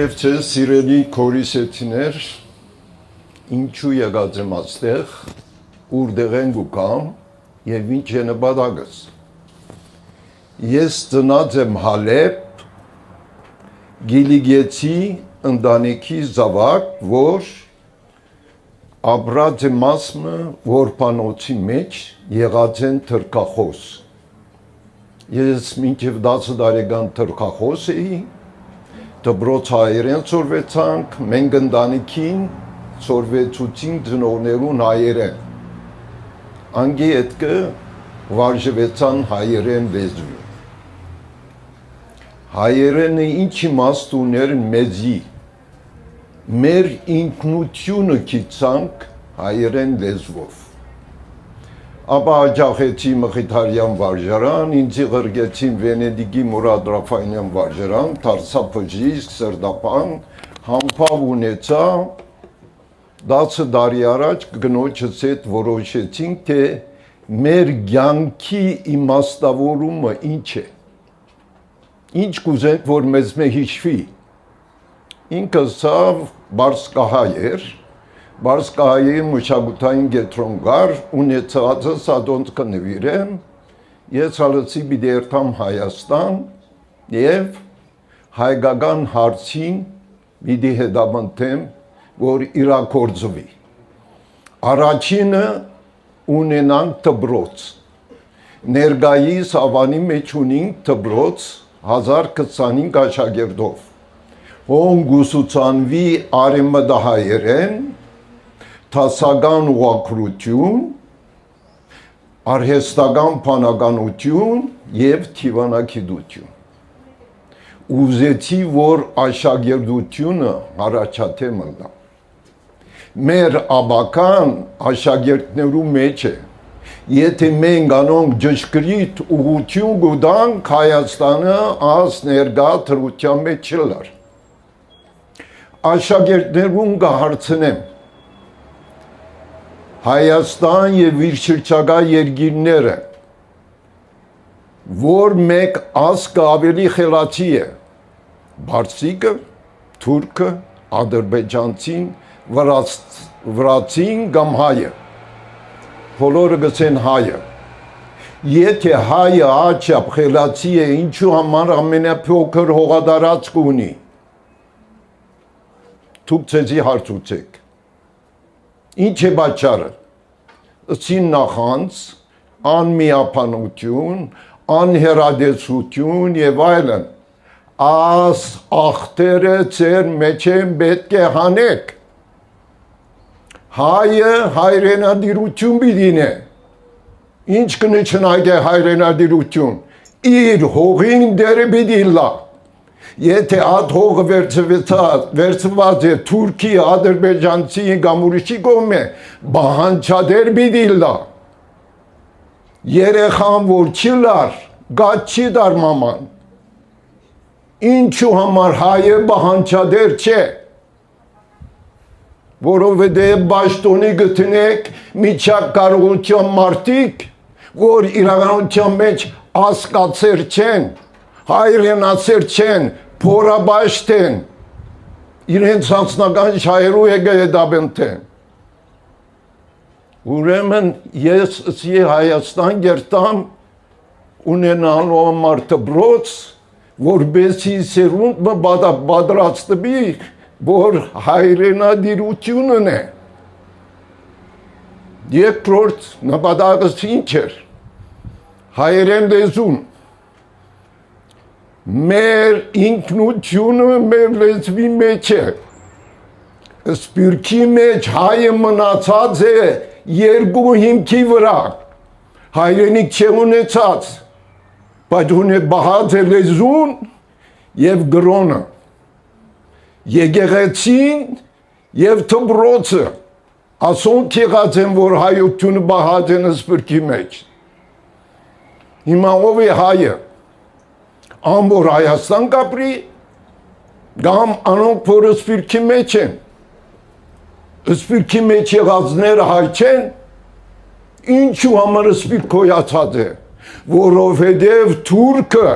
Բարև ձեզ, սիրելի քորիսեցիներ, ինչու եկած եմ այստեղ, ուրդեղ ենք ու կամ եւ ինչ է նպատակս։ Ես ծնած եմ Հալեբ, Գիլիգեցի ընտանիքի զավակ, որ ապրած է մասը որբանոցի մեջ եղած են թրքախոս։ Ես մինչև 10 տարեկան թրքախոս էի, դպրոց հայերեն սորվեցանք, մենք ընտանիքին սորվեցուցին ծնողներուն հայերեն։ Անգի հետքը վարժվեցան հայերեն լեզվի։ Հայերենը ինչ իմաստ ուներ մեզի։ Մեր ինքնությունը գիցանք հայերեն լեզվով։ Ապա աջախեցի Մխիթարյան վարժարան, ինձի ղրգեցին Վենեդիգի Մուրադ Ռաֆայնյան վարժարան, դարձա բժիշկ, սրտապան, համբավ ունեցա, 10 տարի առաջ կնոջս հետ որոշեցինք, թե մեր կյանքի իմաստավորումը ինչ է, ինչ կուզենք, որ մեզ մե հիշվի։ Ինքը սա բարսկահայ էր, Բարսկահայի մշակութային կենտրոն կար, ունեցածը սադոնց կնվիրեմ, ես հալեցի պիտի երթամ Հայաստան և հայկական հարցին պիտի հետապնդեմ, որ իրագործվի։ Առաջինը ունենանք դպրոց։ Ներկայիս Ավանի մեջ ունենք դպրոց 1025 աշակերտով։ Հոն ուսուցանվի արևմտահայերեն, դասական ուղղագրություն, արհեստական բանականություն և թիվանագիտություն։ Ուզեցի, որ աշակերտությունը առաջադեմ մնա։ Մեր աբական աշակերտներու մեջ է, եթե մենք անոնք ճշգրիտ ուղղություն կտանք, Հայաստանը այս ներկա դրության մեջ չլար։ Աշակերտներուն կհարցնեմ, Հայաստան և իր շրջակա երկիրները, որ մեկ ազգը ավելի խելացի է, բարձիկը, թուրքը, ադրբեջանցին, վրացին կամ հայը, բոլորը գցեն հայը, եթե հայը աչապ խելացի է, ինչու համար ամենափոքր հողատարածք ունի, դուք ձեզի հարցուցեք, ինչ է պատճառը, ըսին նախանց, անմիապանություն, անհերադեսություն և այլն, այս աղտերը ձեր մեջ են պետք է հանեք, հայը հայրենադիրություն պիտին է, ինչ կնչնակ է հայրենադիրություն, իր հողին դերը պիտի լա, եթե այդ հողը վերցված է թուրքի, ադրբեջանցի կամ ուրիշի կողմ է, բահանջադեր պիտի լա, երեխան որ չի լար, գաց չի դար մաման, ինչու համար հայը բահանջադեր չէ, որովհետև բաշտոնի գտնեք միջակ կարողության մարդիկ, որ իրականության մեջ ասկացեր չեն, հայրենացեր չեն, փորաբաշտ են, իրենց հանցնական շահերու հետապնդեն։ Ուրեմն ես Հայաստան գերտամ ունենալու համար դպրոց, որպեսզի սերունդը պատրաստվի, որ հայրենադիրությունն է։ Երկրորդ նպատակս ինչ էր, հայերեն լեզուն, մեր ինքնությունը մեր լեզվի մեջ է, սպիրկի մեջ հայը մնացած է երկու հիմքի վրա, հայրենիք չէ ունեցած, բայց բահած է լեզուն և գրոնը, եկեղեցին և դպրոցը, ասոնք եղած են, որ հայությունը բահած են սպիրկի մեջ։ Հիմա ով է հայը, ամբոր Հայաստան կապրի, կամ անոնք որ սպիրկի մեջ են, սպիրկի մեջ եղածները հայ չեն, ինչու համար սպիրկ հոյացած է, որովհետև թուրքը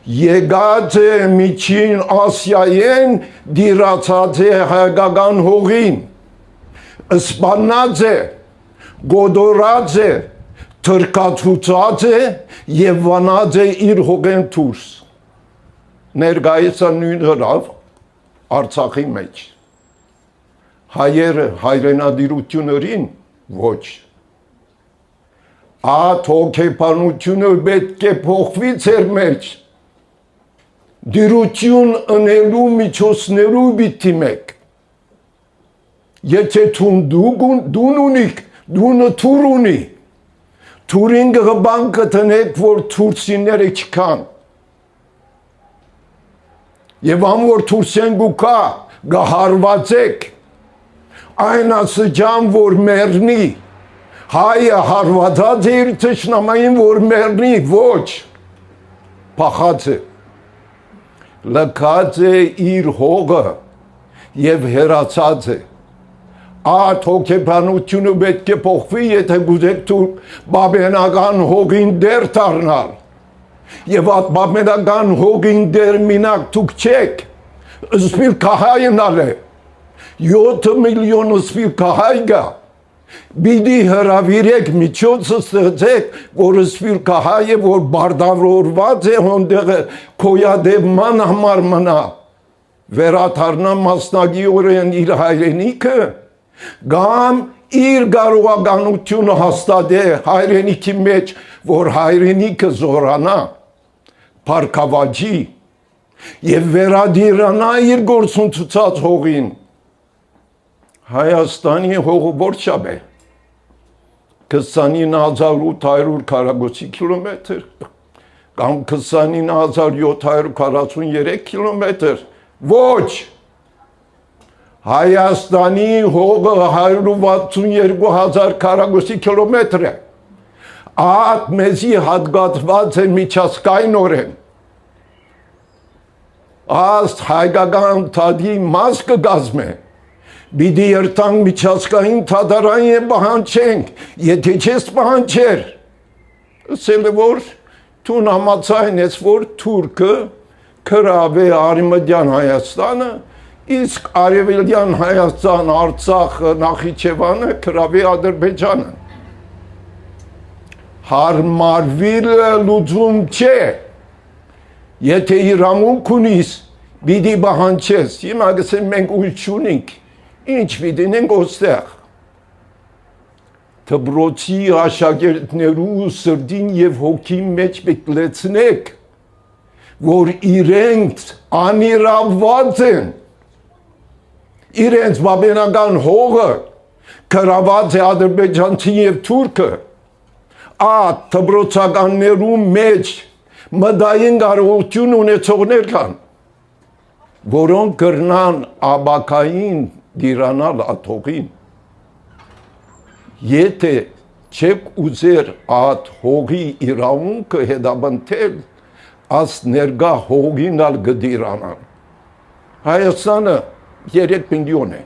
եկած է միջին Ասիայեն դիրացած է հայկական հողին, սպանած է, գոդորած է, թրկացուցած է և վանած է իր հողեն դուրս։ Ներկայիս նույն հրավ Արցախի մեջ։ Հայերը հայրենադիրություններին ոչ։ Այդ հոգեբանությունը պետք է փոխվի ձեր մեջ։ Դիրություն ընելու միջոցներու պիտի մեկ։ Եթե դուն ունիք, դունը թուր ունի, թուրին գղբան կտնեք, որ թուրսիները չկան։ Եվ ամ որ թուրսեն գուկա, գահարվածեք, այն ասջան, որ մերնի, հայը հարվածած է իր թշնամային, որ մերնի, ոչ, պախած է, լքած է իր հողը և հերացած է, այդ հոգեբանությունը պետք է փոխվի, եթե գուզեք թուրք բաբենական հողին դեր դառնալ, և այդ բաբենական հողին դեր մինակ թուք չեք, սպիրկահայնալ է, 7 միլիոն սպիրկահայ գա, Բիդի հրավիրեք միջոցը ստեղծեք, որ սպիրկահայը, որ բարդավորված է, հոնդեղը քոյադևման համար մնա, վերաթարնա մասնագիորեն իր հայրենիքը, գամ իր կարողականությունը հաստատե հայրենիքի մեջ, որ հայրենիքը զորանա, փառքավաճի և վերադիրանա իր գործունեության հողին։ Հայաստանի հողը որչապ է, 29,800 քառակուսի կիլոմետր, կամ 29,743 կիլոմետր, ոչ, Հայաստանի հողը 162,000 քառակուսի կիլոմետր է, այդ մեզի հատկացված է միջազգայնորեն, աստ հայկական թադի մաս կգազմե, Բիդի երտանք միջազգային թադարային է պահանչենք, եթե չես պահանչեր, ասել է, որ թուն համացայն ես, որ թուրքը կրավ է արիմդյան Հայաստանը, իսկ արևելյան Հայաստան, Արցախը, Նախիջևանը կրավ է Ադրբեջանը։ Հարմարվիլը լուծում չէ, եթե իրավունք ունիս, բիդի պահանչես, հիմա գսեմ մենք ուժ չունենք, ինչ պիտինենք ոստեղ, թբրոցի աշակերտներու սրդին և հոգի մեջ պետք լեցնեք, որ իրենք անիրավված են, իրենց բաբենական հողը կրաված է ադրբեջանցին և թուրքը, այդ թբրոցականներու մեջ մդային կարողություն ունեցողներ կան, որոնք կրնան աբակային դիրանալ աթողին, եթե չեք ուզեր այդ հողի իրավունքը հետապնդել, աստ ներգա հողին ալ գդիրանալ։ Հայաստանը 3 միլիոն է,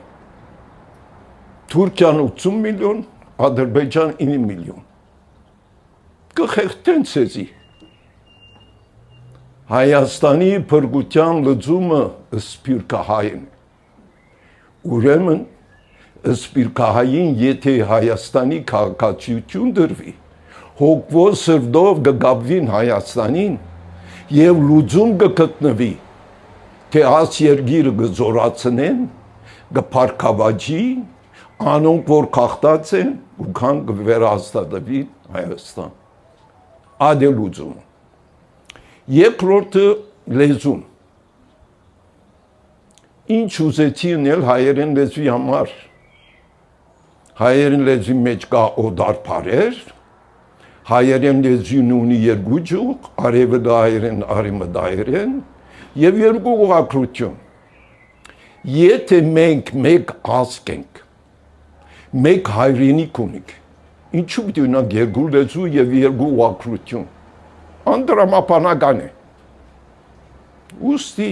Թուրքիան 80 միլիոն, Ադրբեջան 9 միլիոն, կխեղտեն սեզի։ Հայաստանի փրկության լուծումը սպիրկահային է։ Ուրեմն սպիրկահային, եթե Հայաստանի քաղաքացիություն դրվի, հոգվոր սրդով կգաբվին Հայաստանին և լուծում կգտնվի, թե աս երգիրը կզորացնեն, կփառքավաճի, անոնք որ քաղտած են, ու քան կվերահաստատվի Հայաստան։ Այդ է լուծումը։ Երկրորդը լեզուն։ Ինչ ուզեցի ունել հայերեն լեզվի համար, հայերեն լեզվի մեջ կա օդարբարեր, հայերեն լեզվին ունի երկու ջուղ, արևելահայերեն, արևմտահայերեն և երկու ուղղագրություն։ Եթե մենք մեկ ազգ ենք, մեկ հայրենիք ունենք, ինչու պիտի ունենք երկու լեզու և երկու ուղղագրություն, անդրամապանական է։ Ուստի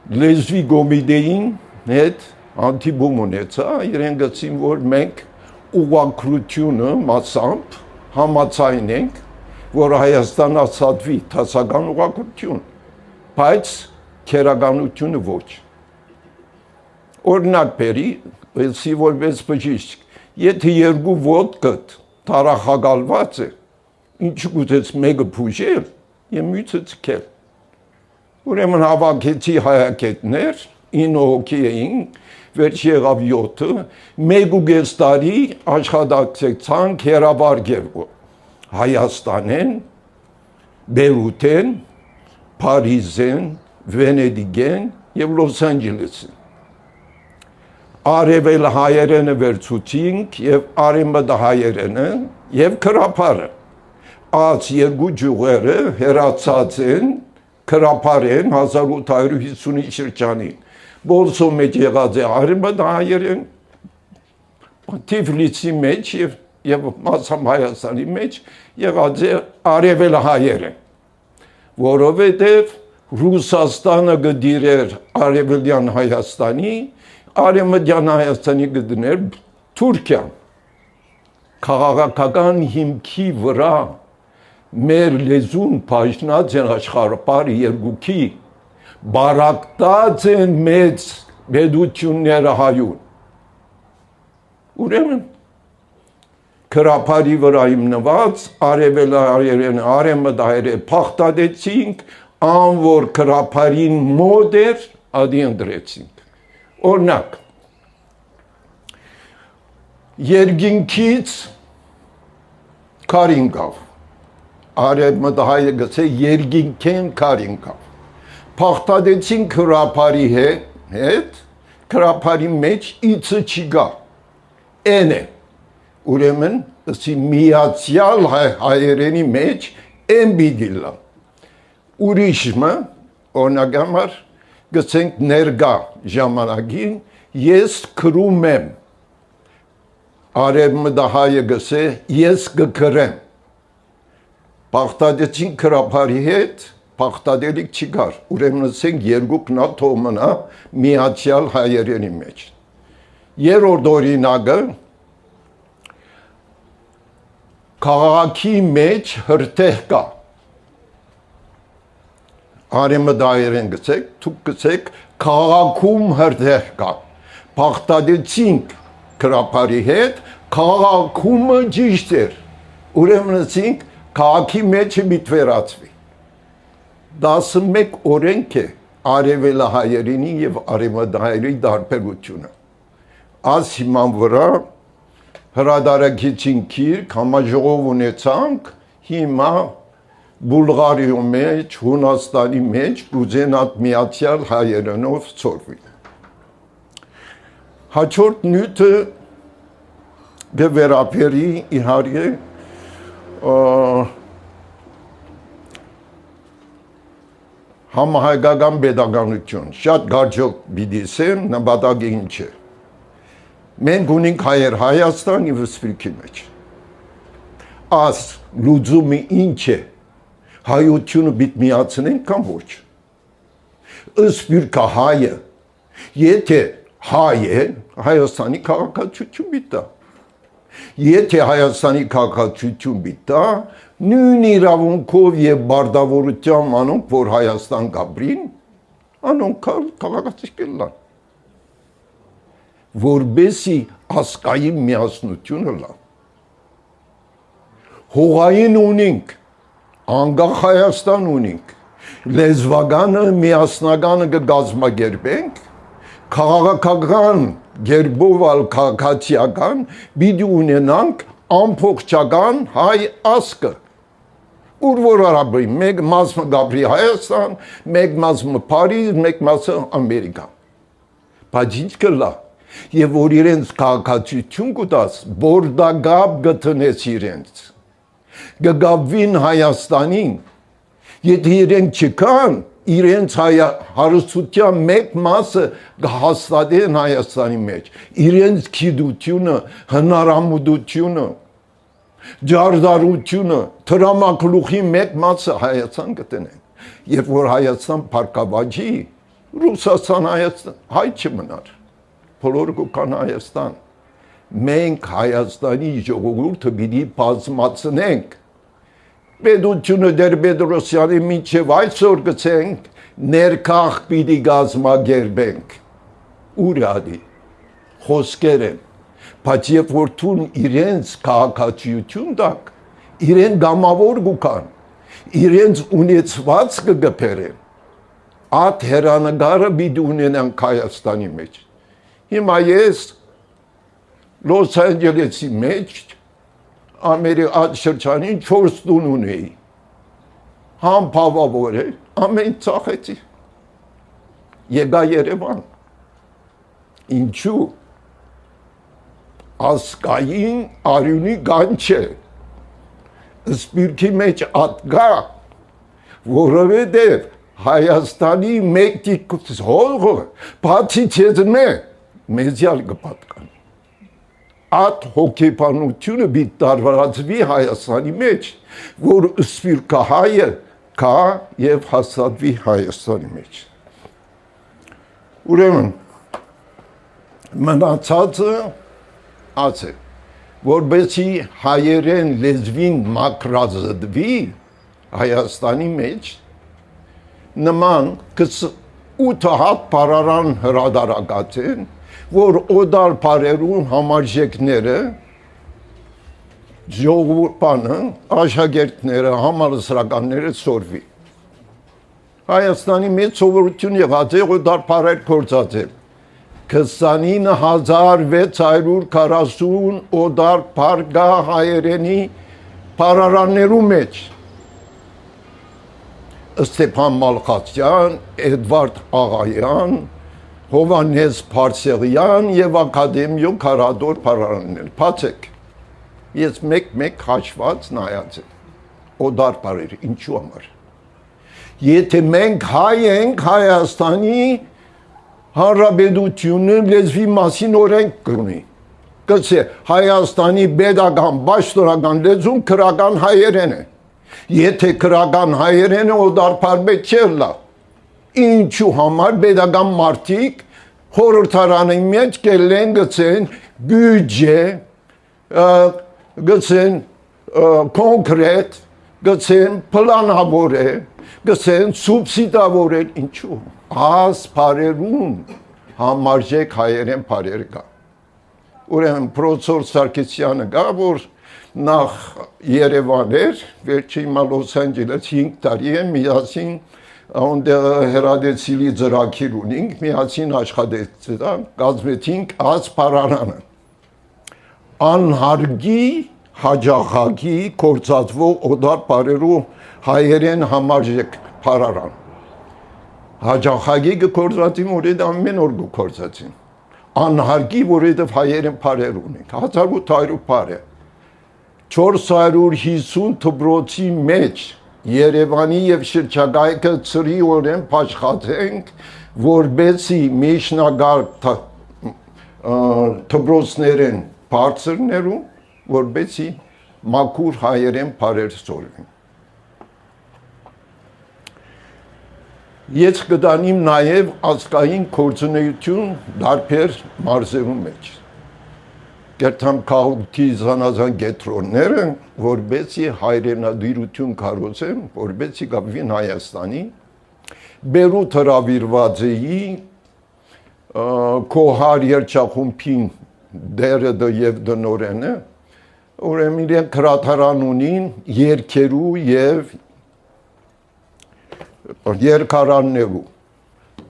լեզվի գոմիդեին հետ անտիբում ունեցա, իրեն գծին, որ մենք ուղղագրությունը մասամբ համացայն ենք որ Հայաստանը ասատվի դասական ուղղակություն, բայց քերականությունը ոչ։ Օրինակ բերի, եսի որպես բժիշկ, եթե երկու ոտքդ տարախագալված է, ինչ գուտես մեկը փուժել, եւ մյուսը ցկել։ Ուրեմն հավաքեցի հայակետներ, 9 հոգի էին, վերջ եղավ 7-ը, 1.5 տարի աշխատակցեցան հեռաբարգերգով։ Հայաստանեն, Բեյրութեն, Փարիզեն, Վենեդիգեն եւ Լոս Անջելեսին։ Արևել հայերենը վերցուցինք եւ արևմտա հայերենը եւ քրափարը։ Այս երկու ջուղերը հերացած են, քրափարեն 1850-ի շրջանին։ Բոլսո մեջ եղած է արևմտա հայերեն, Թիֆլիսի մեջ եւ մասամբ Հայաստանի մեջ եղած է արևել հայերեն, որովհետեւ Ռուսաստանը գդիրեր արևելյան Հայաստանի, արևմտյան Հայաստանի գդներ Թուրքիան։ Քաղաքական հիմքի վրա մեր լեզուն բաժնած են աշխարհապար երկուքի, բարակտած են մեծ պետությունները հայուն։ Ուրեմն քրափարի վրա հիմնված արևելահայերեն արևմտահայերեն փախտadեցինք, անոր քրափարին մոտ էր ադի ընդրեցինք։ Օրինակ երկինքից քարինկավ, արևմտահայը գցե երկինքեն քարինկավ, փախտadեցինք քրափարի հետ, քրափարի մեջ իցը չի գա, են է, ուրեմն ըսի միացյալ հայերենի մեջ են բիդիլա, ուրիշմը, օրինակ համար, գցենք ներգա ժամանակին, ես քրում եմ, արևմտահայը գսե, ես գքրեմ, փախտadեցին քրափարի հետ, փախտadելիք չի գար, ուրեմն ասենք երկուքն ա թողմնա միացյալ հայերենի մեջ։ Երրորդ օրինակը քաղաքի մեջ հրթեհ կա։ Արևմտահայերեն գցեք, դուք գցեք քաղաքում հրթեհ կա։ Փախտadեցինք քրափարի հետ, քաղաքումը ճիշտ էր։ Ուրեմն ասենք քաղաքի մեջը միտվերացվի։ 11 օրենք է արևելահայերենի եւ արևմտահայերի դարբերությունը։ Այս հիման վրա հրադարագիցին քիրք, համաժողով ունեցանք, հիմա Բուլղարիո մեջ, Հունաստանի մեջ կուզեն այդ միացյալ հայերենով ծորվի։ Հաջորդ նյութը գվերապերի իհարկե համահայկական պետականություն, շատ գարջոք բիդիսեմ, նպատակը ինչ է։ Մենք ունենք հայեր Հայաստան և Սփյուռքի մեջ։ Այս լուծումը ինչ է, հայությունը պիտի միացնենք կամ ոչ։ Սփյուռքը հայը, եթե հայ է, Հայաստանի քաղաքացիություն պիտի տա։ Եթե Հայաստանի քաղաքացիություն պիտի տա, նույն իրավունքով և բարտավորությամբ անոնք, որ Հայաստան գաբրին, անոնք քաղաքացի կլան։ Որբեսի ասկային միասնությունը լա։ Հողային ունենք, անգախ Հայաստան ունենք, լեզվականը միասնականը կգազմագերբենք, քաղաքական գերբովալ քաղաքացիական պիտի ունենանք ամբողջական հայ ասկը, ուր որ արաբի, մեկ մասը գաբրի Հայաստան, մեկ մասը Փարիզ, մեկ մասը Ամերիկա։ Բայց ինչ կլա, եւ որ իրենց քաղաքացիություն կուտած, բորդագապ գտնես իրենց, գգավին Հայաստանին, եթե իրենք չկան, իրենց հարստության մեկ մասը կհաստատեն Հայաստանի մեջ, իրենց գիտությունը, հնարամուտությունը, ջարդարությունը, տրամակլուխի մեկ մասը Հայաստան կտնեն, երբ որ Հայաստան փառքավաճի, Ռուսաստան Հայաստան, հայ չմնար, բոլորը կան Հայաստան, մենք Հայաստանի ժողովուրդը պիտի բազմացնենք, Պետությունը դեր Պետրոսյանի մինչև այսօր գցենք ներքախ պիտի գազմագերբենք ուր ադի խոսքեր են բայց երբ որ թուն իրենց քաղաքացիություն տակ իրեն գամավոր գուքան իրենց ունեցված կգփերեն ատ հերանագարը պիտի ունենանք Հայաստանի մեջ հիմա ես Լոս Անջելեսի մեջ Ամերիկա շրջանին 4 տուն ունեի համ փավավոր է ամեն ծախեցի եկա Երևան ինչու ասկային արյունի գան չէ սպիրկի մեջ ատգա որովհետև Հայաստանի մեկ տիկուց հողը բացի չեզնե մեզյալ կպատկան ատ հոգեբանությունը բիտ տարվարածվի Հայաստանի մեջ որ սպիրկա հայը կա և հաստատվի Հայաստանի մեջ ուրեմն մնացածը ած է որբեսի հայերեն լեզվին մակրազդվի Հայաստանի մեջ նման 8 հատ պարարան հրադարակած են որ օդար պարերուն համարժեքները ժողովուրդը աշակերտները համալսարանները սորվի Հայաստանի մեջ սովորություն եղած է օդար պարեր կործած է 29640 օդար պարգա հայերենի պարարաններու մեջ Ստեփան Մալխասյան, Էդվարդ Աղայան, Հովանես Փարսեղյան եւ Ակադեմիո Կարադոր պարարաններ բացեք ես մեկ հաշված նայած եմ օդար պարեր ինչու համար եթե մենք հայ ենք Հայաստանի Հանրապետությունը լեզվի մասին օրենք կունի կսե Հայաստանի pedagogan պաշտոնական լեզուն քրական հայերեն է եթե քրական հայերեն է օդարփարբետ չելա ինչու համար pedagogan մարդիկ խորհրդարանի մեջ կելեն գցեն բյուջե գցեն կոնկրետ գցեն պլանավոր է գցեն սուբսիդավոր է ինչու Աս պարերուն համարժեք հայերեն պարեր կա ուրեմն պրոֆեսոր Սարգսյանը գա որ նախ Երևան էր վերջի հիմա Լոս Անջելես 5 տարի է միասին այնտեղ հերադեցիլի ծրագիր ունենք միասին աշխատեցինք կազմեցինք աս պարարանը անհարգի հաջախակի կործածվող օդար պարերու հայերեն համարժեք պարարան Հաջախագի կործածին, որեդ ամեն օր կործածին։ Անհարգի, որեդև հայերեն պարեր ունենք, 1800 պար է։ 450 թբրոցի մեջ Երևանի և շրջակայքը ծրի օրեն պաշխատենք, որբեսի միջնագարկ թբրոցներեն բարձրներում, որբեսի մաքուր հայերեն պարեր սորվին։ Ես կդանիմ նաև ազգային գործունեություն դարբեր մարզերու մեջ։ Կերտամ քաղաքի զանազան կետրոնները, որբեսի հայրենադիրություն կարոցեմ, որբեսի կապվին Հայաստանի, Բերութ հրավիրված էի Քոհար երջախումբին դերը և դնորենը, ուրեմն իրենք հրաթարան ունին երգերու և երկարաններու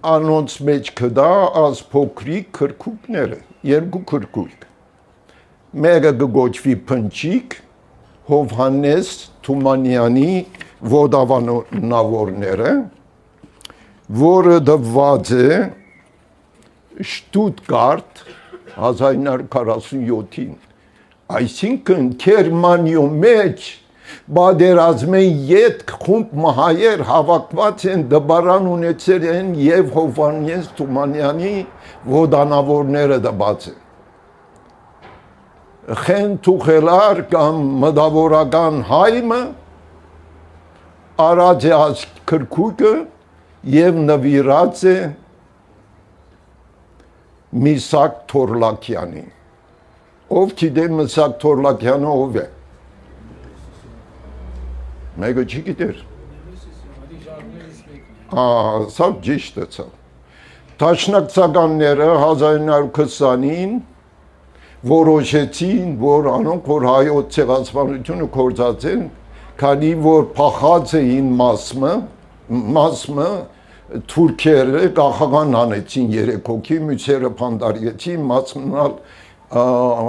անոնց մեջ կդա ազ փոքրիկ քրքուկները երկու քրքուկ մեկը կգոչվի Փնչիկ Հովհաննես Թումանյանի vodավանավորները որը դված է Շտուտգարտ 1947-ին այսինքն Գերմանիո մեջ Բادرազմեն յետք խումբ մահայեր հավակված են դբարան ունեցել են և Հովհաննես Թումանյանի vodանավորները դբած են։ Խեն թուխելար կամ մդավորական հայմը արած է ազ քրքուկը և նվիրած է Միսակ Թորլակյանին։ Ով գիտե Միսակ Թորլակյանը ով է։ Մեկը չգիտեր։ Սա ճիշտ է սա։ Դաշնակցականները 1920-ին որոշեցին, որ անոնք որ հայոց ցեղասպանությունը կործածեն, քանի որ փախած էին մասը թուրքերը գախական անեցին 3 հոգի, մյուսերը փանդարեցին, մասնալ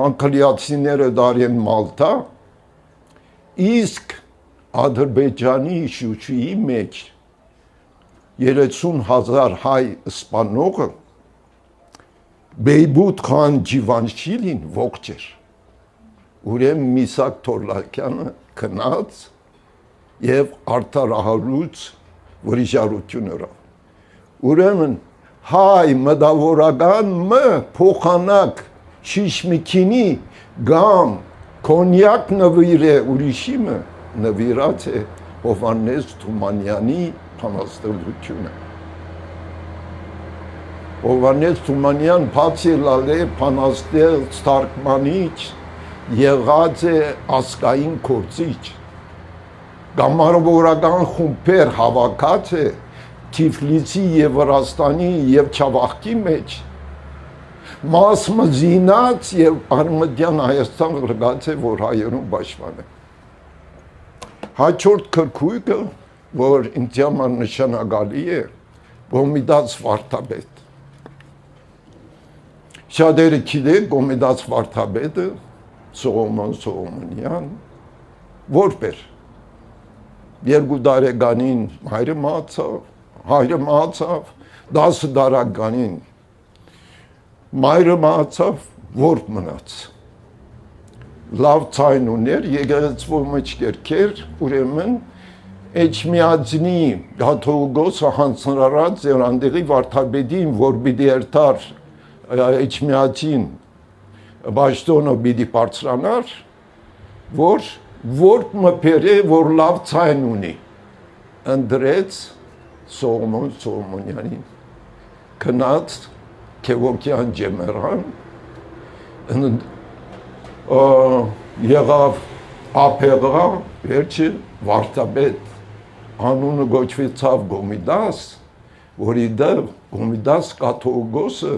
անկլիացիները դարեն Մալտա, իսկ Ադրբեջանի Շուշիի մեջ 30,000 հայ սպանողը Բեյբութ խան Ջիվանշիլին ողջ էր, ուրեմն Միսակ Թորլակյանը քնած և արդարահարուց վրիժարությունները, ուրեմն հայ մտավորական փոխանակ շիշմիքինի գամ կոնյակ նվիր է ուրիշի նվիրած է Հովհաննես Թումանյանի փանաստեղծությունը Հովհաննես Թումանյան բացի լալե փանաստեղծ թարգմանիչ եղած է ասկային գործիչ գամարվորական խումբեր հավաքած է Թիֆլիսի և Վրաստանի և Չավախքի մեջ մասը զինած և արմատյան Հայաստան գրգած է որ հայերուն պաշտպան է հաջորդ քրքույկը որ ինձ համար նշանակալի է Գոմիդաց վարդապետ Շատերը գիտեն Գոմիդաց վարդապետը Սողոմոն Սողոմոնյան որբեր 2 տարեկանին հայրը մահացավ 10 տարեկանին մայրը մահացավ որբ մնաց լավ ցայն ուներ եկեղեցու մեջ կերքեր ուրեմն Էջմիածնի Գաթողիկոսը հանձնարարած Երանդեղի վարդապետին որ պիտի երթար Էջմիածին Բաշտոնը պիտի բարձրանար որ մփերը որ լավ ցայն ունի ընդրեց Սողոմոն Սողոմոնյանին քնած Քևոքյան ջեմերան եղավ ափեղա վերջը վարդապետ անունը գոչվեցավ Գոմիդաս որի դեմ Գոմիդաս կաթողիկոսը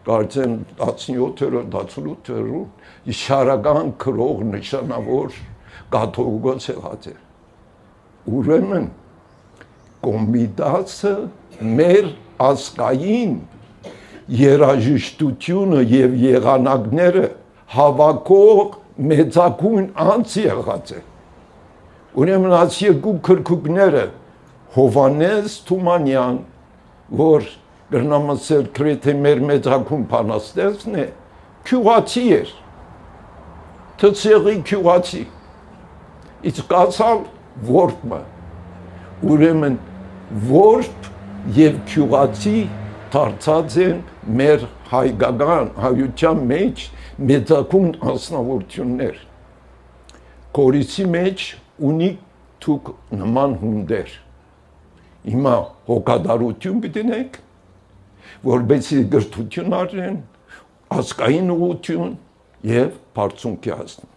կարծեմ 17-18 իշարական քրող նշանավոր կաթողիկոս եղած է ուրեմն Գոմիդասը մեր ազգային երաժշտությունը և եղանակները հավաքող մեծագույն անձ եղած է ուրեմն այս երկու քրքուկները Հովհաննես Թումանյան որ գրնամասել գրեթե մեր մեծագույն փանաստեղծն է քյուղացի էր թցեղի քյուղացի իսկ ասալ որբը ուրեմն որբ և քյուղացի դարձած են մեր հայկական հայության մեջ մեծագույն անձնավորություններ Գորիսի մեջ ունի թուք նման հունդեր հիմա հոգադարություն պիտինեք որբեսի գրթություն արեն ազգային ուղղություն և բարձունքի հասնեն